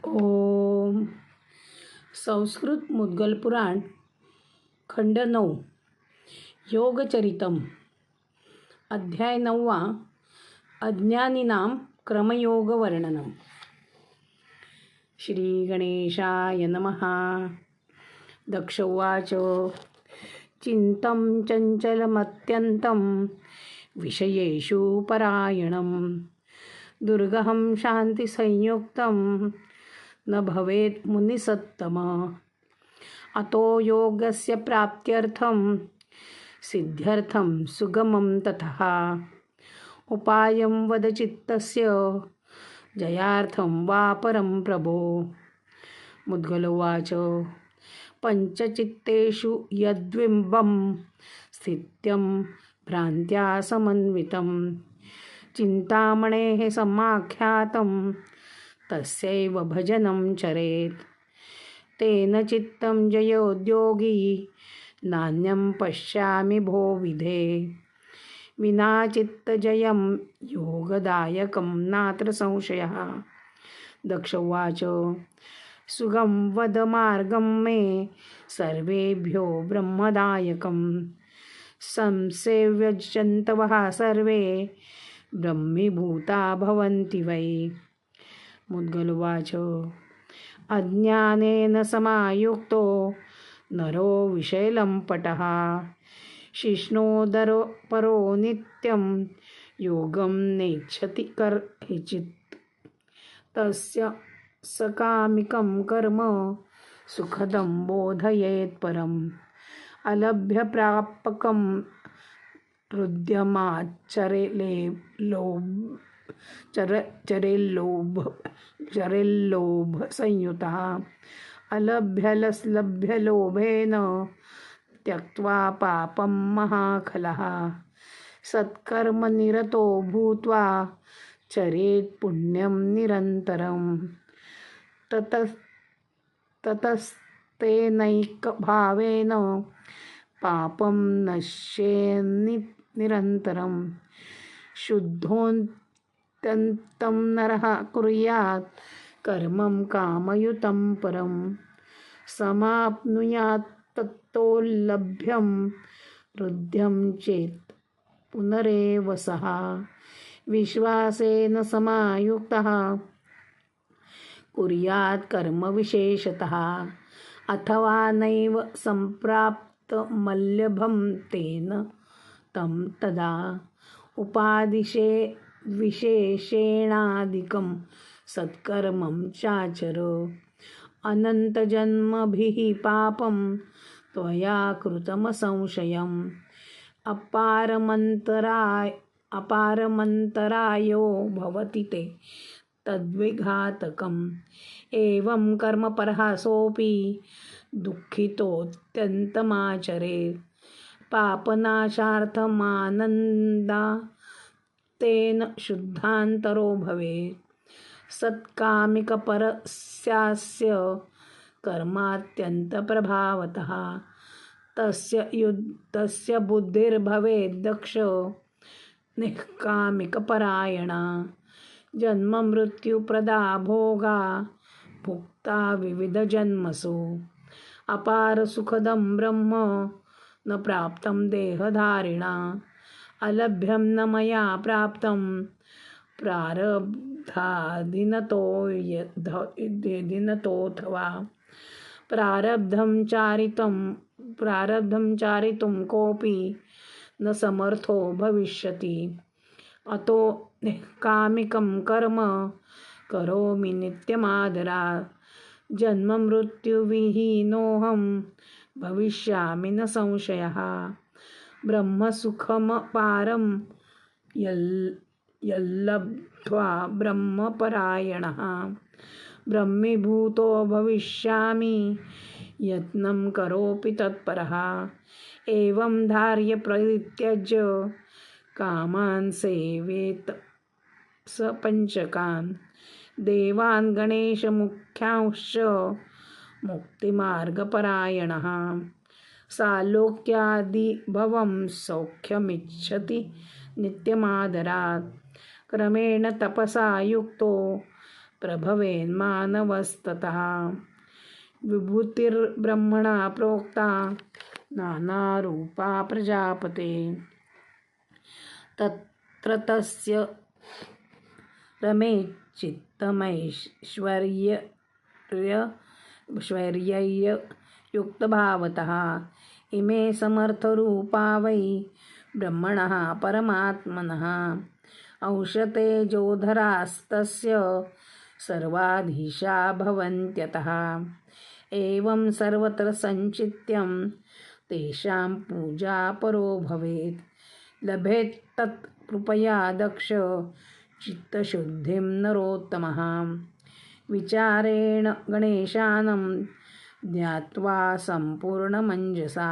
ओम. संस्कृत मुद्गल पुराण खंड 9 योगचरितम अध्याय 9 अज्ञानीनां क्रमयोग वर्णनम. श्री गणेशाय नमः. दक्ष उवाच. चिंतं चंचलमत्यन्तं विषयेषु परायणं दुर्गहं शान्तिसंयुक्तं न भवेत् मुनिसत्तम. अतो योगस्य प्राप्त्यर्थं सिद्ध्यर्थं सुगमं ततः उपायं वद चित्तस्य जयार्थं वा परं प्रभो. मुद्गलोवाच. पंचचित्तेषु यद्बिम्बं स्थित्यं भ्रान्त्या समन्वितं चिन्तामणेः समाख्यातं तस्यैव भजनं चरेत्. तेन चित्तं जयोद्योगी नान्यं पश्यामि भो विधे. विना चित्तजयं योगदायकं नात्र संशयः. दक्ष उवाच. सुगम वद मार्गं मे सर्वेभ्यो ब्रह्मदायकं संसेव्यजन्तवः सर्वे ब्रह्मीभूता भवन्ति वै. मुद्गलोवाच. अज्ञानेन समायुक्तो नरो विषयलम्पटः शिष्णोदरो परो नित्यं योगं नेच्छति कर्हिचित्. तस्य सकामिकं कर्म सुखदं बोधयेत् परम् अलभ्य प्रापकं चरेल्लोभ संयुतः अलभ्य लोभेन त्यक्त्वा पापं महाखलः. सत्कर्म निरतो भूत्वा चरेत् पुण्यं निरन्तरं ततस्तेनैकभावेन पापं नश्येन्निरन्तरं. शुद्धोऽत्यन्तं नरः कुर्यात् कर्मं कामयुतं परं समाप्नुयात् तत्तोऽलभ्यं हृद्यं चेत् पुनरेव सः. विश्वासेन समायुक्तः कुर्यात् कर्म विशेषतः अथवा नैव सम्प्राप्तमल्लभं तेन तं तदा उपादिशे विशेषेणाधिकं सत्कर्मं चाचर. अनन्तजन्मभिः पापं त्वया कृतमसंशयम् अपारमन्तरायो भवति ते तद्विघातकम्. एवं कर्मपरः दुःखितोऽत्यन्तमाचरेत् पापनाशार्थमानन्दातेन शुद्धान्तरो भवेत्. सत्कामिकपरस्यास्य कर्मात्यन्तप्रभावतः तस्य बुद्धिर्भवेत् दक्ष निष्कामिकपरायणा. जन्ममृत्युप्रदा भोगा भुक्ता विविधजन्मसु अपारसुखदं ब्रह्म न प्राप्तं देहधारिणा. अलभ्यं न मया प्राप्तं प्रारब्धादिनतोऽथवा प्रारब्धं चारितुं कोऽपि न समर्थो भविष्यति. अतो निष्कामिकं कर्म करोमि नित्यमादरात्. जन्ममृत्युविहीनोऽहं भविष्यामि न संशयः. ब्रह्मसुखमपारं यल्लब्ध्वा ब्रह्मपरायणः ब्रह्मीभूतो भविष्यामि यत्नं करोपि तत्परः. एवं धार्य परित्यज्य कामान् सेवेत स पंचकान् देवान् गणेशमुख्यांश्च मुक्तिमार्गपरायणः. सालोक्यादिभवं सौख्यमिच्छति नित्यमादरात्. क्रमेण तपसा युक्तो प्रभवेन्मानवस्ततः विभूतिर्ब्रह्मणा प्रोक्ता नानारूपा प्रजापते तत्र तस्य रमेचित्तमैश्वर्ययुक्तभावतः इमे समर्थरूपा वै ब्रह्मणः परमात्मनः अंशतेजोधरास्तस्य सर्वाधीशा भवन्त्यतः एवं सर्वत्र सञ्चित्यं तेषां पूजा परो भवेत् लभेत् तत् कृपया दक्ष चित्तशुद्धिं नरोत्तमः विचारेण गणेशानं ज्ञात्वा सम्पूर्णमञ्जसा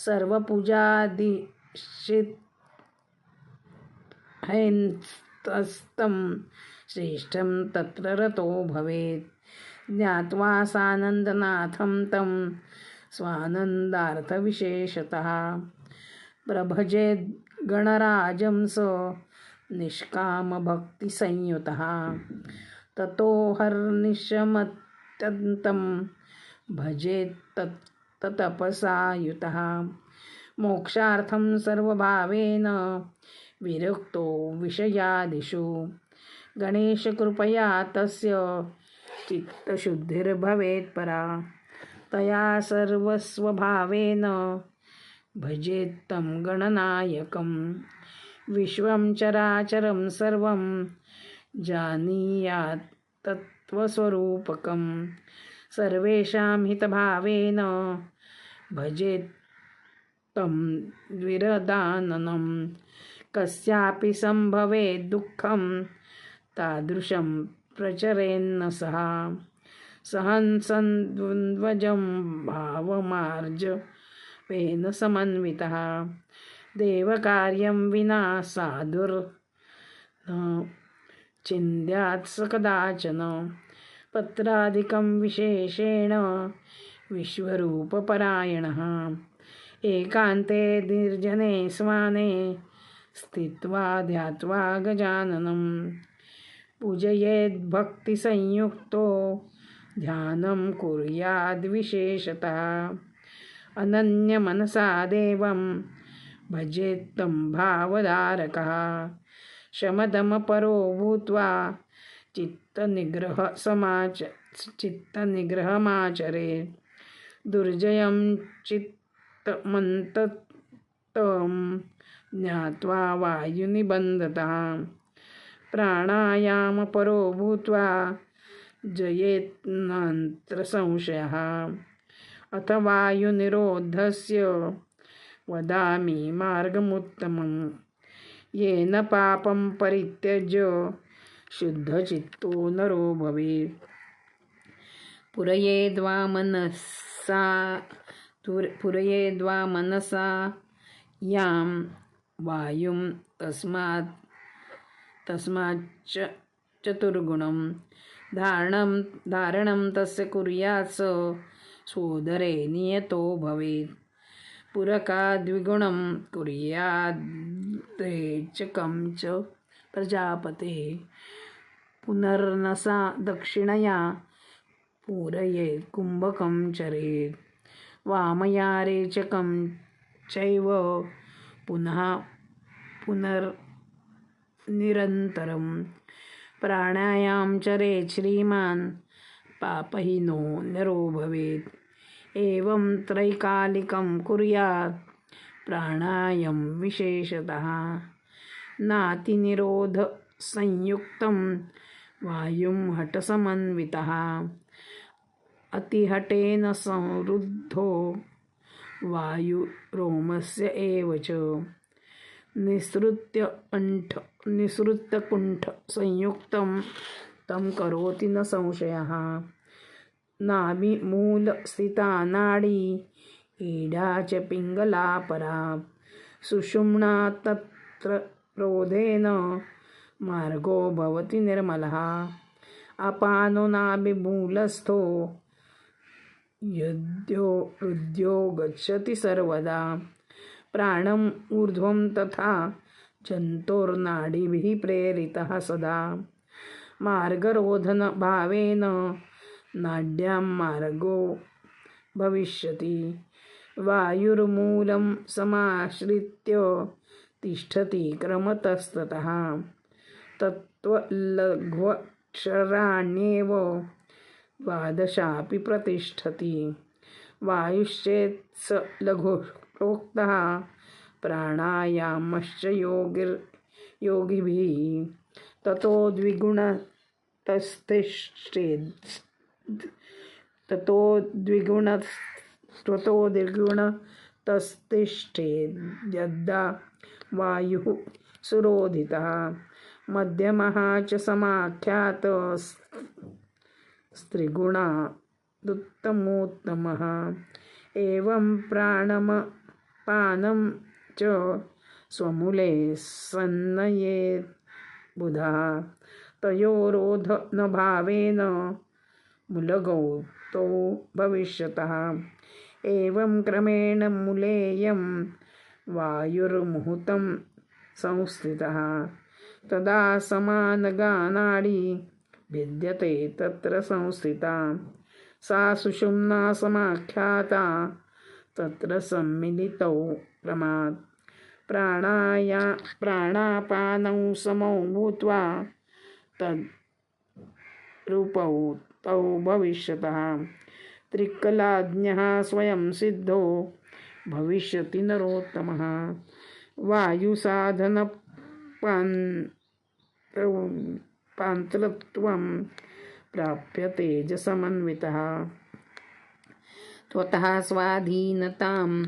सर्वपूजादिशित्हैस्तस्तं श्रेष्ठं तत्र रतो भवेत् ज्ञात्वा सानन्दनाथं तं स्वानन्दार्थविशेषतः प्रभजेद् गणराजं स निष्कामभक्तिसंयुतः ततो हर्निशमत्यन्तं भजेत् ततपसा युतः मोक्षार्थं सर्वभावेन विरक्तो विषयादिषु गणेशकृपया तस्य चित्तशुद्धिर्भवेत् परा तया सर्वस्वभावेन भजेत्तं गणनायकं विश्वं चराचरं सर्वं जानीयात् तत्त्वस्वरूपकं सर्वेषां हितभावेन भजेत्तं द्विरदाननं कस्यापि सम्भवेत् दुःखं तादृशं प्रचरेन्न सः सहंसन्द्वन्द्वजं भावमार्जवेन समन्वितः देवकार्यं विना साधुर्न चिन्त्यात् स कदाचन पत्रादिकं विशेषेण विश्वरूपपरायणः एकान्ते निर्जने स्वाने स्थित्वा ध्यात्वा गजाननं पूजयेद्भक्तिसंयुक्तो ध्यानं कुर्याद्विशेषतः अनन्यमनसा देवं भजेत्तं भावधारकः शमदमपरो भूत्वा चित्तनिग्रहमाचरेत् दुर्जयं चित्तमन्ततं ज्ञात्वा वायुनिबन्धतः प्राणायामपरो भूत्वा जयेत्नान्त्रसंशयः अथ वायुनिरोधस्य वदामि मार्गमुत्तमं येन पापं परित्यज्य शुद्धचित्तो नरो भवेत् पुरयेद्वा मनसा यां वायुं तस्माच्च चतुर्गुणं धारणं तस्य कुर्यात् स सोदरे नियतो भवेत् पुरकाद्विगुणं कुर्याद्रेचकं च प्रजापते पुनर्नसा दक्षिणया पूरयेत् कुम्भकं चरेत् वामया रेचकं चैव पुनर्निरन्तरं प्राणायां चरेत् श्रीमान् पापहीनो नरो भवेत् एवं त्रैकालिकं कुर्यात् प्राणायामं विशेषतः नातिनिरोधसंयुक्तं वायुं हठसमन्वितः अतिहठेन संरुद्धो वायुरोमस्य एव च निसृत्तकुण्ठसंयुक्तं तं करोति न संशयः नाभिमूलस्थिता नाडी ईडा च पिङ्गला परा सुषुम्ना तत्र रोधेन मार्गो भवति निर्मलः अपानो नाभिमूलस्थो हृद्यो गच्छति सर्वदा प्राणम् ऊर्ध्वं तथा जन्तोर्नाडीभिः प्रेरितः सदा मार्गरोधन भावेन नाड्यां मार्गो भविष्यति। वायुर्मूलं समाश्रित्य तिष्ठति क्रमतस्ततः। तत्त्वलघ्वक्षराण्येव द्वादशापि प्रतिष्ठति। वायुश्चेत्स लघुः प्रोक्तः प्राणायामश्च योगिभिः। ततो द्विगुणतस्तिष्ठेद्यद्धा वायुः सुरोधितः। मध्यमः च समाख्यातस्त्रिगुणादुत्तमोत्तमः। एवं प्राणमपानं च स्वमूले सन्नयेत् बुधः। तयोरोध न भावेन मूलगौ तौ भविष्यतः। एवं क्रमेण मूलेयं वायुर्मुहूर्तं संस्थितः। तदा समानगानाडी भिद्यते तत्र संस्थिता। सा सुषुम्ना समाख्याता तत्र सम्मिलितौ क्रमात्। प्राणापानौ समौ भूत्वा तद्रूपौ तौ भविष्यतः। त्रिकलाज्ञः स्वयं सिद्धो भविष्यति नरोत्तमः। वायुसाधनपान्तृत्वं प्राप्य तेजसमन्वितः। त्वतः स्वाधीनतां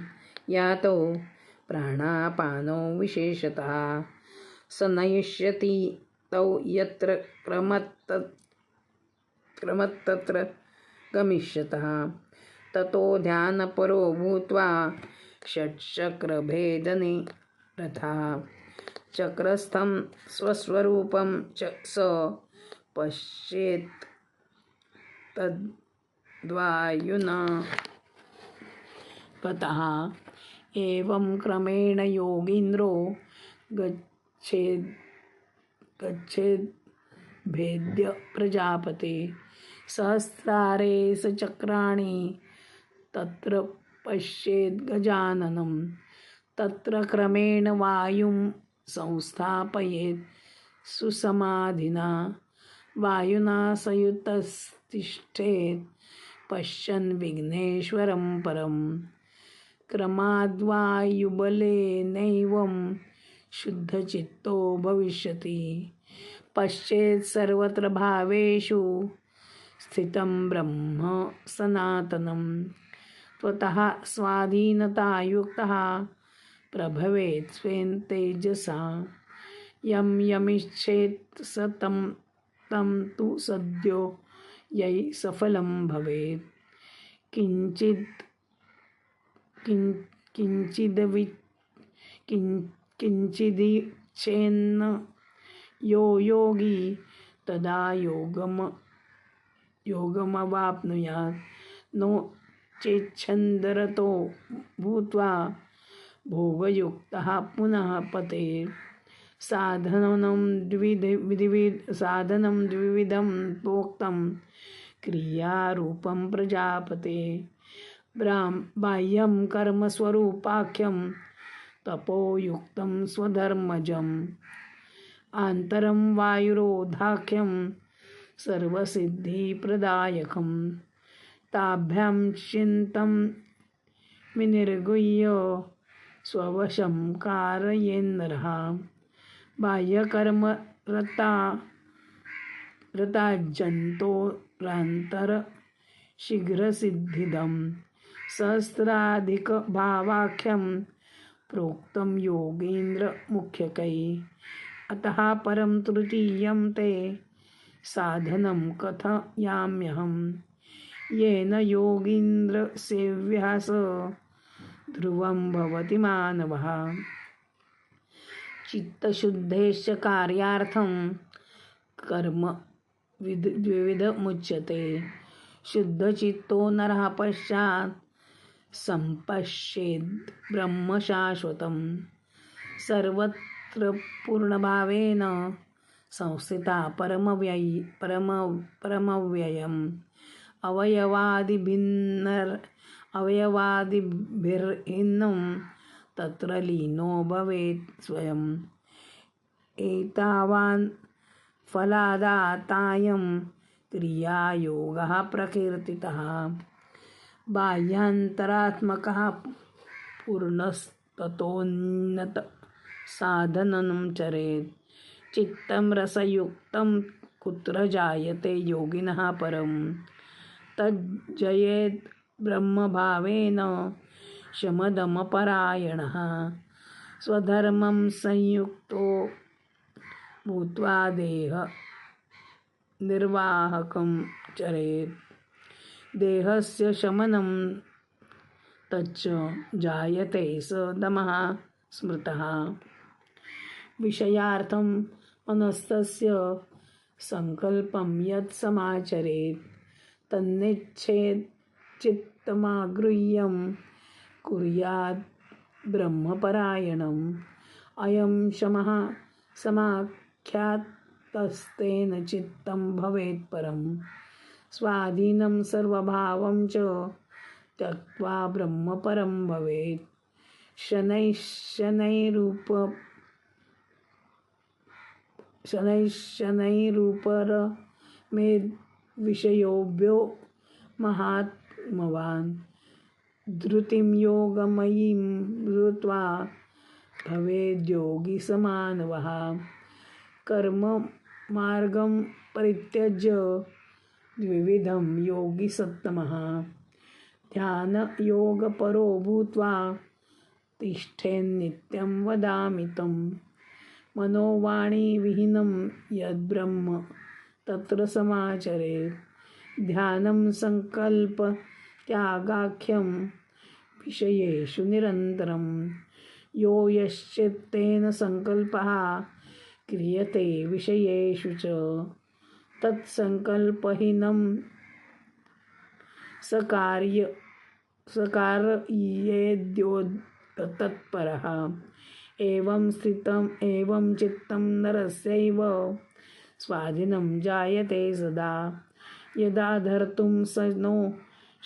यातो प्राणापानौ विशेषतः। स नयिष्यति तौ यत्र क्रमस्तत्र गमिष्यतः। ततो ध्यानपरो भूत्वा षट्चक्रभेदने रथः। चक्रस्थं स्वस्वरूपं च स पश्येत् तद्वायुना गतः। एवं क्रमेण योगीन्द्रो गच्छेद्भेद्य प्रजापते। सहस्रारे स चक्राणि तत्र पश्येद्गजाननं। तत्र क्रमेण वायुं संस्थापयेत् सुसमाधिना। वायुना सयुतस्तिष्ठेत् पश्यन् विघ्नेश्वरं परम्। क्रमाद्वायुबलेनैवं शुद्धचित्तो भविष्यति। पश्येत् सर्वत्र भावेषु स्थितं ब्रह्म सनातनं। त्वतः स्वाधीनतायुक्तः प्रभवेत् स्वेन तेजसा। यं यमिच्छेत् स तं तु सद्यो यै सफलं भवेत्। किञ्चिदिच्छेन्न यो योगी तदा योगमवाप्नुयात्। नो चेच्छन्दरतो भूत्वा भोगयुक्तः पुनः पतेत्। साधनं द्विविधं प्रोक्तं क्रियारूपं प्रजापते। बाह्यं कर्मस्वरूपाख्यं तपोयुक्तं स्वधर्मजम्। आन्तरं वायुरोधाख्यं सर्वसिद्धिप्रदायकं। ताभ्यां चित्तं विनिर्गुह्य स्ववशं कारयेन्नरः। बाह्यकर्मरताजन्तोरान्तरशीघ्रसिद्धिदं। सहस्राधिकभावाख्यं प्रोक्तं योगीन्द्रमुख्यकैः। अतः परं तृतीयं ते साधनं कथयाम्यहं। येन योगीन्द्रसेव्यः स ध्रुवं भवति मानवः। चित्तशुद्धेश्च कार्यार्थं कर्म द्विविधमुच्यते। शुद्धचित्तो नरः पश्चात् सम्पश्येद् ब्रह्म शाश्वतं। सर्वत्र पूर्णभावेन संस्थिता परमव्ययम् अवयवादिभिर्हिन्नं तत्र लीनो भवेत् स्वयम् एतावान् फलादातायं क्रियायोगः प्रकीर्तितः बाह्यान्तरात्मकः पूर्णस्ततोन्नत साधनं चरेत् चित्तं रसयुक्तं कुत्र जायते योगिनः परं तज्जयेत् ब्रह्मभावेन शमदमपरायणः स्वधर्मं संयुक्तो भूत्वा देह निर्वाहकं चरेत् देहस्य शमनं तच्च जायते स दमः स्मृतः विषयार्थं मनस्तस्य संकल्पं यत् समाचरेत् तन्निच्छेत् चित्तमागृह्यं कुर्यात् ब्रह्मपरायणम् अयं शमः समाख्यातस्तेन चित्तं भवेत् परं स्वाधीनं सर्वभावं च त्यक्त्वा ब्रह्मपरं भवेत् शनैः विषयोभ्यो महात्मवान् धृतिं योगमयीं धृत्वा भवेद्योगी समानवः कर्म मार्गं परित्यज्य द्विविधं योगी सत्तमः ध्यानयोगपरो भूत्वा तिष्ठेन्नित्यं वदामि तं मनोवाणीविहीनं यद्ब्रह्म तत्र समाचरेत् ध्यानं संकल्पत्यागाख्यं विषयेषु निरन्तरं यो यश्चित्तेन संकल्पः क्रियते विषयेषु च तत्संकल्पहीनं सकारयेद्योतत्परः एवं चित्तं नरस्यैव स्वाधीनं जायते सदा यदा धर्तुं स नो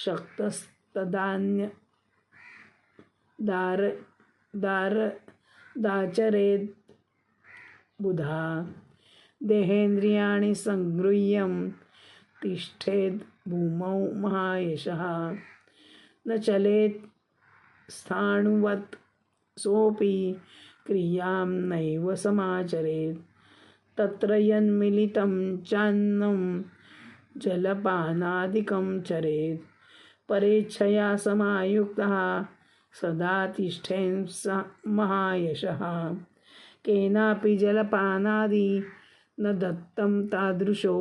शक्तस्तदाचरेत् बुधा देहेन्द्रियाणि संगृह्य तिष्ठेत् भूमौ महायशः न चलेत् स्थाणुवत् सोऽपि क्रियां नैव समाचरेत् तत्र यन्मिलितं चान्नं जलपानादिकं चरेत् परेच्छया समायुक्तः सदा तिष्ठेन् स महायशः केनापि जलपानादि न दत्तं तादृशो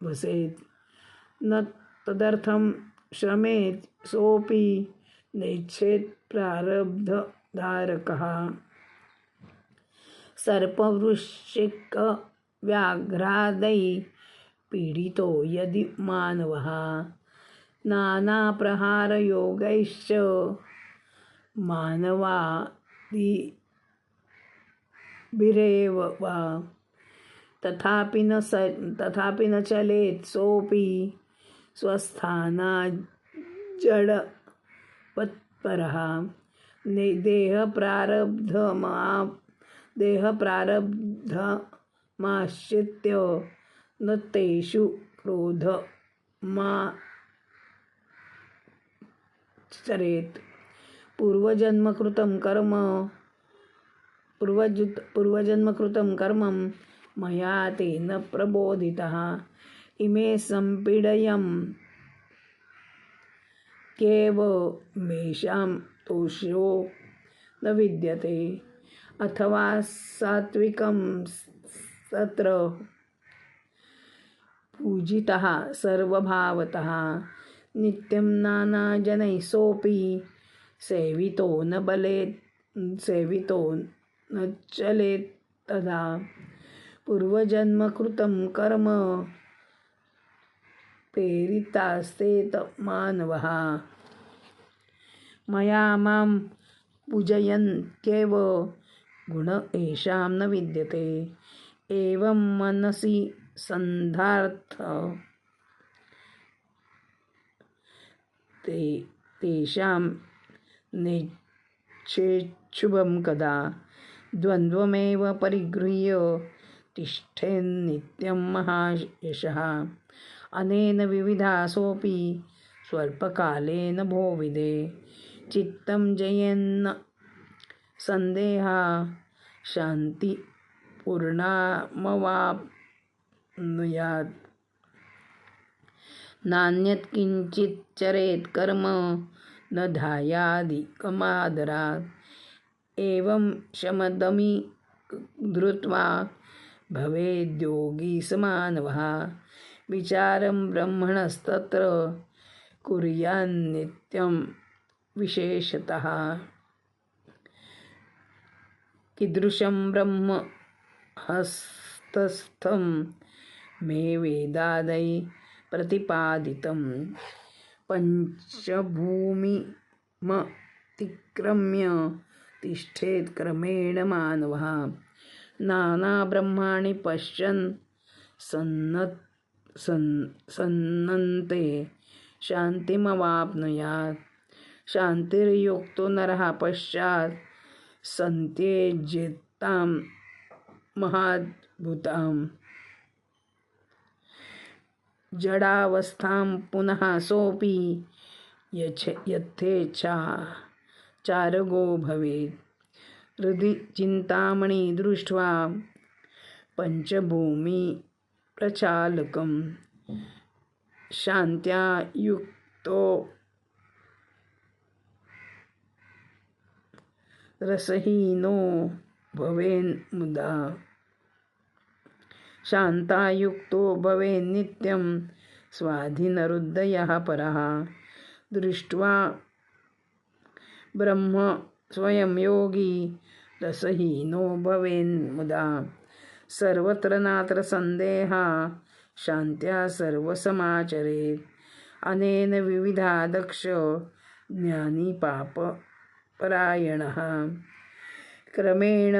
वसेत् न तदर्थं श्रमेत् सोऽपि नेच्छेत् प्रारब्धधारकः सर्पवृश्चिकव्याघ्रादैः पीडितो यदि मानवः नानाप्रहारयोगैश्च मानवादिभिरेव वा तथापि न चलेत् सोऽपि स्वस्थानात् जडवत्परः देहप्रारब्धमाश्रित्य न तेषु क्रोधमाचरेत् पूर्वजन्मकृतं कर्म मया तेन प्रबोधितः इमे सम्पीडयं केव मेषां तोषो न विद्यते अथवा सात्विकं तत्र पूजितः सर्वभावतः नित्यं नानाजनैः सोऽपि सेवितो न चलेत् तदा पूर्वजन्मकृतं कर्म प्रेरितास्तेत मानवः मया मां पूजयन्त्येव गुण येषां न विद्यते एवं मनसि संधार्थ तेषां नेच्छेच्छुभं कदा द्वन्द्वमेव परिगृह्य तिष्ठेन्नित्यं महायशः अनेन विविधासोऽपि स्वल्पकालेन भोविदे चित्तं जयेन्न संदेहा शान्तिपूर्णामवाप्नुयात् नान्यत् किंचित् चरेत् कर्म न ध्यायादिकमादरात् एवं शमदमि धृत्वा भवेद्योगी समानवः विचारं ब्रह्मणस्तत्र कुर्यान्नित्यं विशेषतः कीदृशं ब्रह्म हस्तस्थं मे वेदादै प्रतिपादितं पंचभूमिमतिक्रम्य तिष्ठेत् क्रमेण मानवः नानाब्रह्माणि पश्यन् सन्नन्ते शान्तिमवाप्नुयात् शान्तिर्युक्तो नरः पश्चात् सन्त्यजेत्तां महाद्भुतां जडावस्थां पुनः सोऽपि यथेच्छाचारगो भवेत् हृदि चिन्तामणि दृष्ट्वा पंचभूमिप्रचालकं शान्त्या युक्तो रसहीनो भवेन्मुदा शान्तायुक्तो भवेन्नित्यं स्वाधीनहृदयः परः दृष्ट्वा ब्रह्म स्वयं योगी रसहीनो भवेन्मुदा सर्वत्र नात्र संदेहा शान्त्या सर्वसमाचरेत् अनेन विविधा दक्ष ज्ञानी पापपरायणः क्रमेण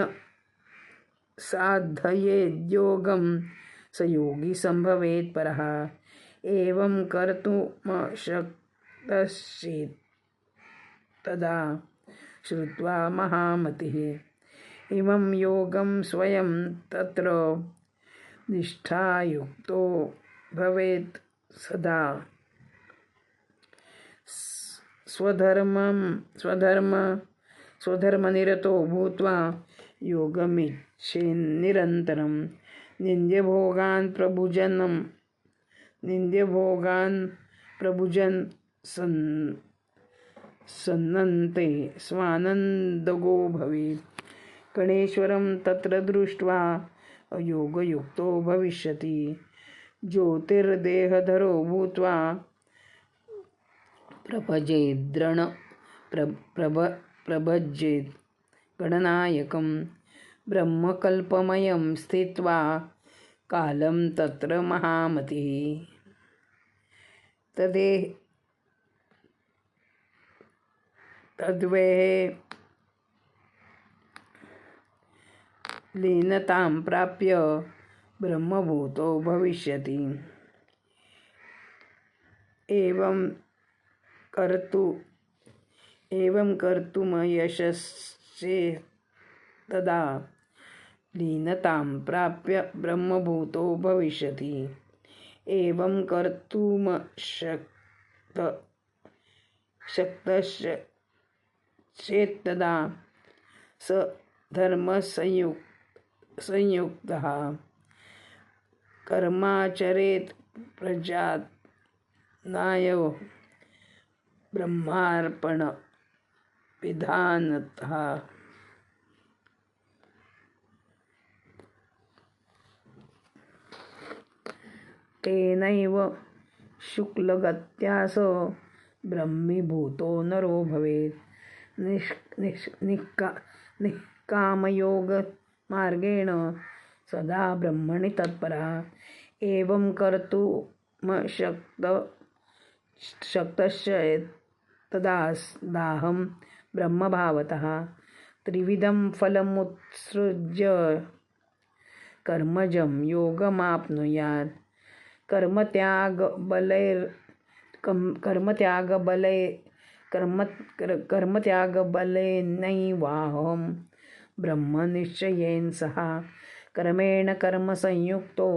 साधयेद्योगं स योगी संभवेत् परः एवं कर्तुमशक्तश्चेत् तदा श्रुत्वा महामतिः इमं योगं स्वयं तत्र निष्ठायुक्तो भवेत् सदा स्वधर्मनिरतो भूत्वा योगमिच्छेन्निरन्तरं निन्द्यभोगान् प्रभुजन् सन्नन्ते स्वानन्दगो भवेत् गणेश्वरं तत्र दृष्ट्वा योगयुक्तो भविष्यति ज्योतिर्देहधरो भूत्वा प्रभज्येत् गणनायकं ब्रह्मकल्पमयं स्थित्वा कालं तत्र महामतिः तद्वेः लीनतां प्राप्य ब्रह्मभूतो भविष्यति एवं कर्तुमयशश्चेत् तदा लीनतां प्राप्य ब्रह्मभूतो भविष्यति एवं कर्तुमशक्तश्चेत्तदा स धर्मसंयुक्तः कर्माचरेत् प्रजानाय ब्रह्मार्पणविधानतः तेनैव शुक्लगत्या स ब्रह्मीभूतो नरो भवेत् निष्कामयोगमार्गेण सदा ब्रह्मणि तत्परः एवं कर्तुमशक्तश्चेत्तदाहं ब्रह्मभावतः त्रिविधं फलमुत्सृज्य कर्मजं योगमाप्नुयात् कर्मत्यागबलेनैवाहं ब्रह्मनिश्चयेन सह कर्मेण कर्मसंयुक्तो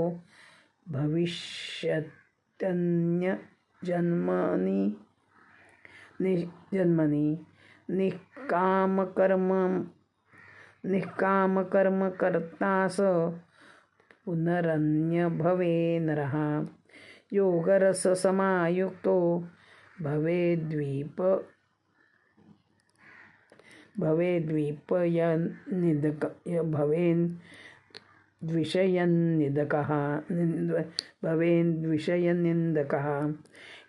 भविष्यत्यन्यजन्मनि निष्कामकर्मकर्ता स पुनरन्यभवे नरः योगरससमायुक्तो भवेद्विषयनिन्दकः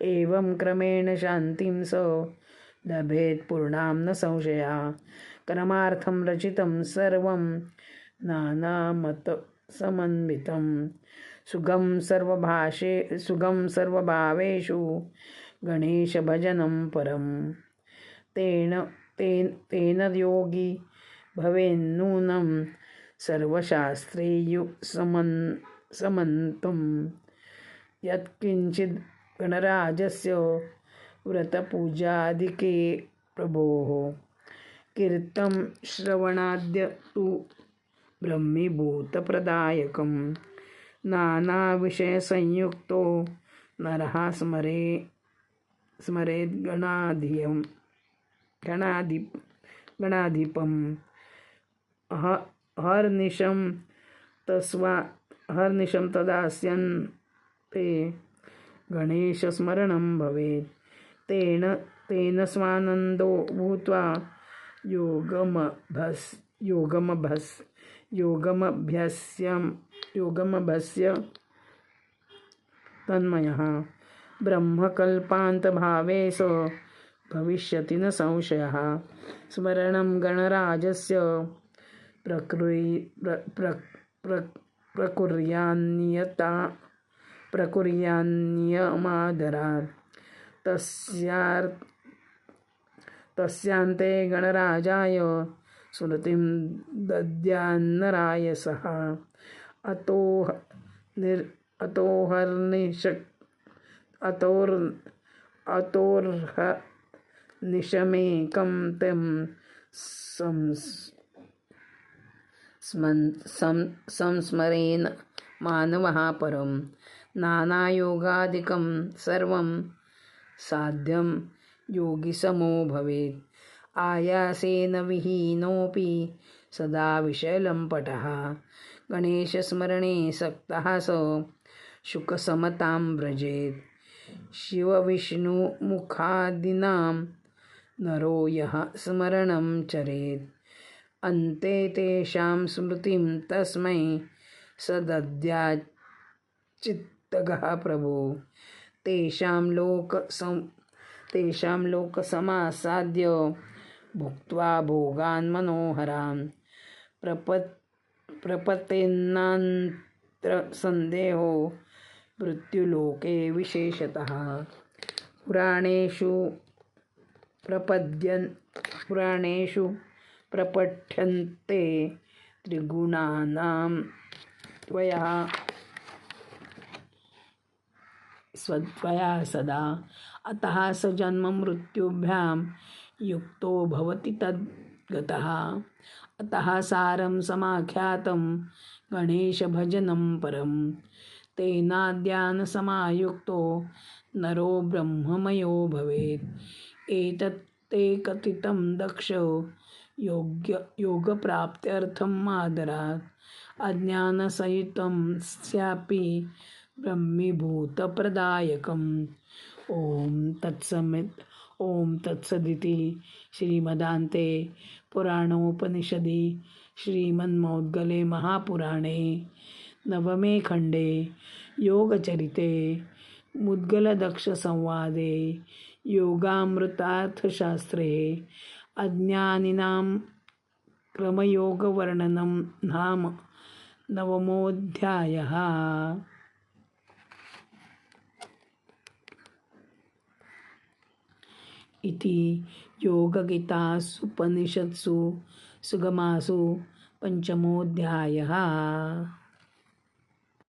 एवं क्रमेण शान्तिं स लभेत् पूर्णां न संशयः कर्मार्थं रचितं सर्वं नानामतसमन्वितं सुगं सर्वभावेषु गणेशभजनं परं तेन योगी भवेन्नूनं सर्वशास्त्रैः समन्तं यत्किञ्चित् गणराजस्य व्रतपूजादिके प्रभोः कीर्तं श्रवणाद्य तु ब्रह्मीभूतप्रदायकं नानाविषयसंयुक्तो नरः गणाधिपम् हर्निशं तदास्यन्ते गणेशस्मरणं भवेत् तेन स्वानन्दो भूत्वा योगमभ्यस्य तन्मयः ब्रह्मकल्पान्तभावे स भविष्यति न संशयः स्मरणं गणराजस्य प्रकुर्यान्नियमादरात् तस्यान्ते गणराजाय स्मृतिं दद्यान्नराय सः अतोर्हनिशमेकं तं संस्मरेन् मानवः परं नानायोगादिकं सर्वं साध्यं योगिसमो भवेत् आयासेन विहीनोऽपि सदा विषयलम्पटः गणेशस्मरणे सक्तः स शुकसमतां व्रजेत् शिवविष्णुमुखादीनां नरो यः स्मरणं चरेत् अन्ते तेषां स्मृतिं तस्मै स दद्याच्चित्तगः प्रभो तेषां लोकसमासाद्य भुक्त्वा भोगान् मनोहरान् प्रपतेन्नात्र सन्देहो मृत्युलोके विशेषतः पुराणेषु प्रपठ्यन्ते त्रिगुणानां त्वया सदा अतः स जन्म मृत्युभ्यां युक्तो भवति तद्गतः अतः सारं समाख्यातं गणेशभजनं परं तेनाद्यानसमायुक्तो नरो ब्रह्ममयो भवेत् एतत् ते कथितं दक्ष योगप्राप्त्यर्थम् आदरात् अज्ञानसहितं स्यापि ब्रह्मीभूतप्रदायकम् ॐ तत्सदिति श्रीमदान्ते पुराणोपनिषदि श्रीमन्मौद्गले महापुराणे नवमे खण्डे योगचरिते मुद्गलदक्षसंवादे योगामृतार्थशास्त्रे अज्ञानिनां क्रमयोगवर्णनं नाम नवमोऽध्यायः। इति योगगीतासूपनिषत्सु सुगमासु पञ्चमोऽध्यायः।